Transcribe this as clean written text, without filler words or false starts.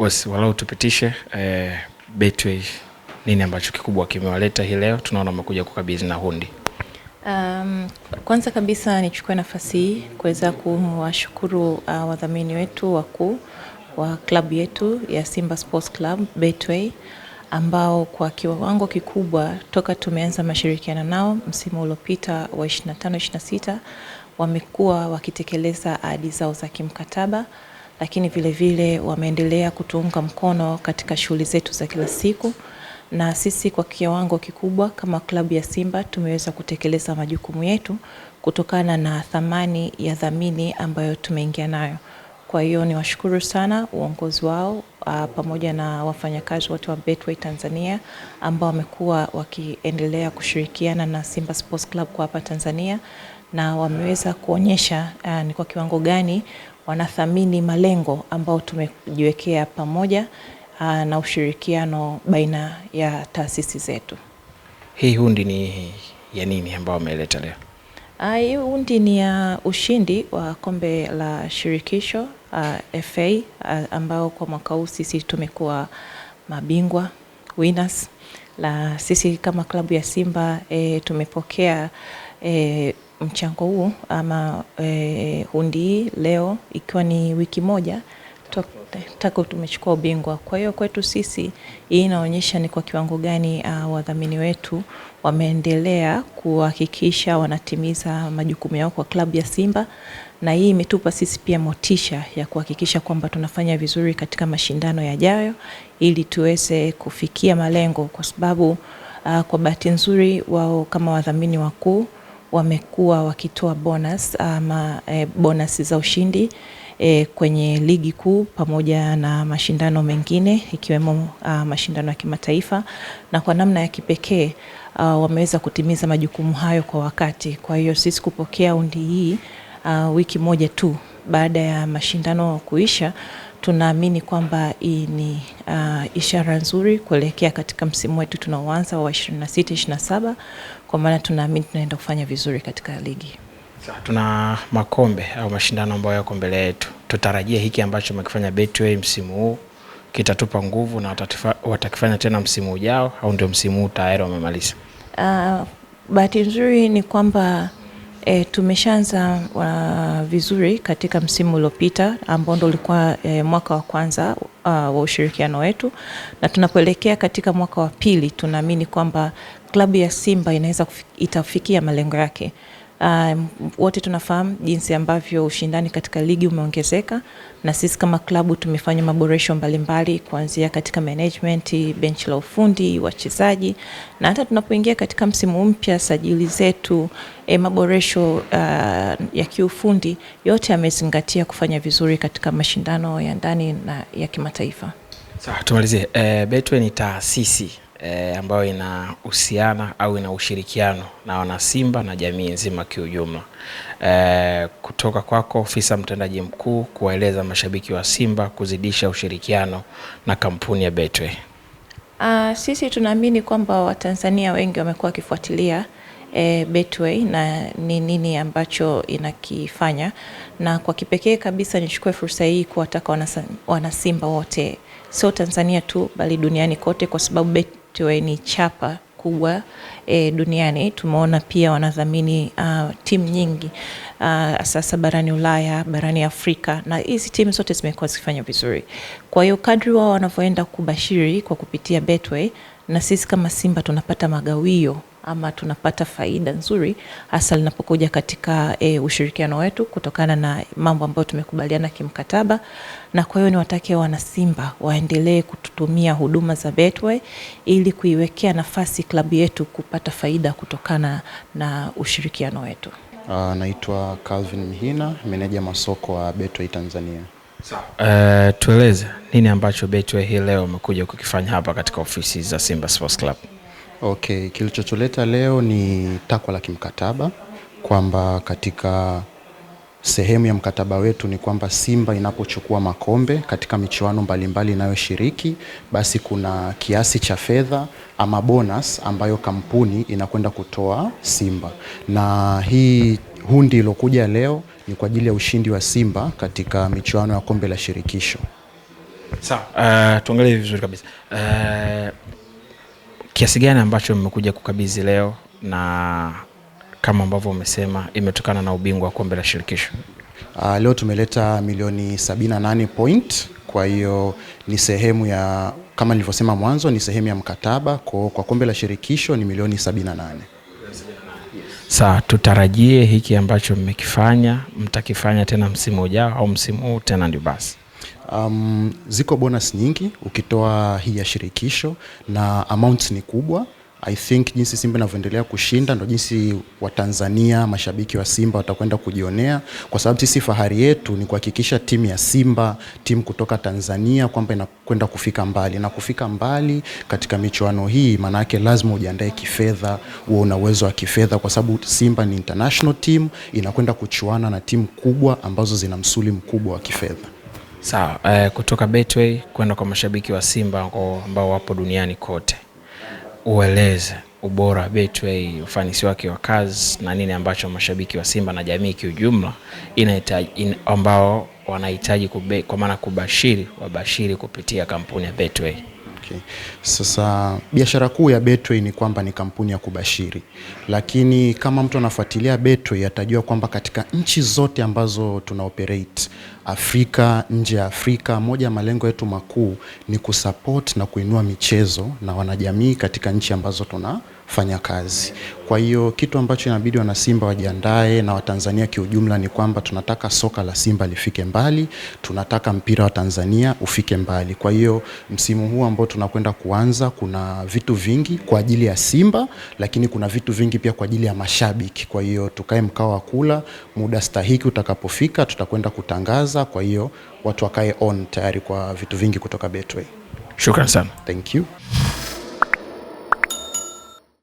Boss, walau tupitishe Betway nini ambacho kikubwa kimewaleta hii leo? Tunaona umekuja kukabidhi na hundi. Kwanza kabisa nichukue nafasi hii kuweza kuwashukuru wadhamini wetu wakuu wa klabu yetu ya Simba Sports Club Betway, ambao kwa kiwango kikubwa toka tumeanza mashirikiano nao msimu uliopita wa 25-26 wamekuwa wakitekeleza ahadi zao za kimkataba, lakini vile vile wameendelea kutuunga mkono katika shughuli zetu za kila siku, na sisi kwa kiwango kikubwa kama klabu ya Simba tumeweza kutekeleza majukumu yetu kutokana na thamani ya dhamini ambayo tumeingia nayo. Kwa hiyo ni washukuru sana uongozi wao pamoja na wafanyakazi wote wa Betway Tanzania ambao wamekuwa wakiendelea kushirikiana na Simba Sports Club kwa hapa Tanzania, na wameweza kuonyesha ni kwa kiwango gani wanathamini malengo ambao tumejiwekea pamoja na ushirikiano baina ya taasisi zetu. Hii hundi ni ya nini ambao wameleta leo? Hii hundi ni ya ushindi wa kombe la shirikisho FA ambao kwa mwaka huu sisi tumekuwa mabingwa winners. La sisi kama klabu ya Simba tumepokea mchango huu ama hundi leo ikiwa ni wiki moja tako tumechukua ubingwa. Kwa hiyo kwetu sisi hii inaonyesha ni kwa kiwango gani wadhamini wetu wameendelea kuhakikisha wanatimiza majukumu yao kwa klabu ya Simba, na hii imetupa sisi pia motisha ya kuhakikisha kwamba tunafanya vizuri katika mashindano yajayo ili tuweze kufikia malengo, kwa sababu kwa bahati nzuri wao kama wadhamini wakuu wamekuwa wakitoa bonus ama bonus za ushindi kwenye ligi kuu pamoja na mashindano mengine ikiwemo mashindano ya kimataifa, na kwa namna ya kipekee wameweza kutimiza majukumu hayo kwa wakati. Kwa hiyo sisi kupokea hundi hii wiki moja tu baada ya mashindano kuisha, tunaamini kwamba hii ni ishara nzuri kuelekea katika msimu wetu tunaoanza wa 26-27, kwa maana tunaamini tunaenda kufanya vizuri katika ligi. Tuna makombe au mashindano ambayo yako mbele yetu. Tutarajia hiki ambacho wamekifanya Betway msimu huu kitatupa nguvu na watakifanya tena msimu ujao, au ndio msimu huu tayari wamemaliza? Bahati nzuri ni kwamba tumeshaanza vizuri katika msimu uliopita ambao ndio ulikuwa mwaka wa kwanza wa ushirikiano wetu, na tunapoelekea katika mwaka wa pili tunaamini kwamba klabu ya Simba itafikia malengo yake. Wote tunafahamu jinsi ambavyo ushindani katika ligi umeongezeka, na sisi kama klabu tumefanya maboresho mbalimbali kuanzia katika management, bench la ufundi, wachezaji, na hata tunapoingia katika msimu mpya sajili zetu, maboresho ya kiufundi yote yamezingatia kufanya vizuri katika mashindano ya ndani na ya kimataifa. Sawa, tumalizie. Betway ni taasisi ambayo inahusiana au ina ushirikiano na wana Simba na jamii nzima kiujumla. Kutoka kwako ofisa mtendaji mkuu, kuwaeleza mashabiki wa Simba kuzidisha ushirikiano na kampuni ya Betway. Sisi tunaamini kwamba Watanzania wengi wamekuwa wakifuatilia Betway na nini ambacho inakifanya, na kwa kipekee kabisa nichukue fursa hii kuwataka wana Simba wote, sio Tanzania tu bali duniani kote, kwa sababu Betway ni chapa kubwa duniani. Tumeona pia wanadhamini timu nyingi sasa barani Ulaya, barani Afrika, na hizi timu zote zimekuwa zikifanya vizuri. Kwa hiyo kadri wao wanavyoenda kubashiri kwa kupitia Betway, na sisi kama Simba tunapata magawio ama tunapata faida nzuri hasa linapokuja katika ushirikiano wetu kutokana na mambo ambayo tumekubaliana kimkataba. Na kwa hiyo niwatake wana Simba waendelee kututumia huduma za Betway ili kuiwekea nafasi klabu yetu kupata faida kutokana na ushirikiano wetu. Naitwa Calvin Mihina, meneja masoko wa Betway Tanzania. Sawa. Tueleze nini ambacho Betway hii leo umekuja kukifanya hapa katika ofisi za Simba Sports Club? Okay, kilichotuleta leo ni takwa la kimkataba, kwamba katika sehemu ya mkataba wetu ni kwamba Simba inapochukua makombe katika michuano mbalimbali inayoshiriki, basi kuna kiasi cha fedha ama bonus ambayo kampuni inakwenda kutoa Simba, na hii hundi ilokuja leo ni kwa ajili ya ushindi wa Simba katika michuano ya kombe la shirikisho. Sawa, tuangalie vizuri kabisa. Kiasi gani ambacho mmekuja kukabidhi leo, na kama ambavyo umesema imetokana na ubingwa wa kombe la shirikisho? Leo tumeleta milioni 78 point. Kwa hiyo ni sehemu ya, kama nilivyosema mwanzo, ni sehemu ya mkataba kwa kombe la shirikisho ni milioni 78. Sawa, tutarajie hiki ambacho mmekifanya mtakifanya tena msimu ujao, au msimu huu tena ndio basi? Ziko bonus nyingi ukitoa hii ya shirikisho, na amounts ni kubwa. I think jinsi Simba inavyoendelea kushinda ndio jinsi Watanzania, mashabiki wa Simba watakwenda kujionea, kwa sababu sisi fahari yetu ni kuhakikisha timu ya Simba, timu kutoka Tanzania, kwamba inakwenda kufika mbali, na kufika mbali katika michuano hii maana yake lazima ujiandae kifedha, uwe una uwezo wa kifedha, kwa sababu Simba ni international team, inakwenda kuchuana na timu kubwa ambazo zina msuli mkubwa wa kifedha. Sawa, kutoka Betway kwenda kwa mashabiki wa Simba ambao wapo duniani kote, ueleze ubora wa Betway, ufanisi wake wa kazi, na nini ambacho mashabiki wa Simba na jamii kiujumla ambao wanahitaji kwa maana wabashiri kupitia kampuni ya Betway. Okay. Sasa biashara kuu ya Betway ni kwamba ni kampuni ya kubashiri, lakini kama mtu anafuatilia Betway atajua kwamba katika nchi zote ambazo tuna operate, Afrika, nje ya Afrika, moja ya malengo yetu makuu ni kusupport na kuinua michezo na wanajamii katika nchi ambazo tunafanya kazi. Kwa hiyo kitu ambacho inabidi wana Simba wajiandae na Watanzania kiujumla ni kwamba tunataka soka la Simba lifike mbali, tunataka mpira wa Tanzania ufike mbali. Kwa hiyo msimu huu ambao tunakwenda kuanza, kuna vitu vingi kwa ajili ya Simba, lakini kuna vitu vingi pia kwa ajili ya mashabiki. Kwa hiyo tukae mkao wa kula, muda stahiki utakapofika tutakwenda kutangaza. Kwa hiyo watu wakae on tayari kwa vitu vingi kutoka Betway. Shukrani sana. Thank you.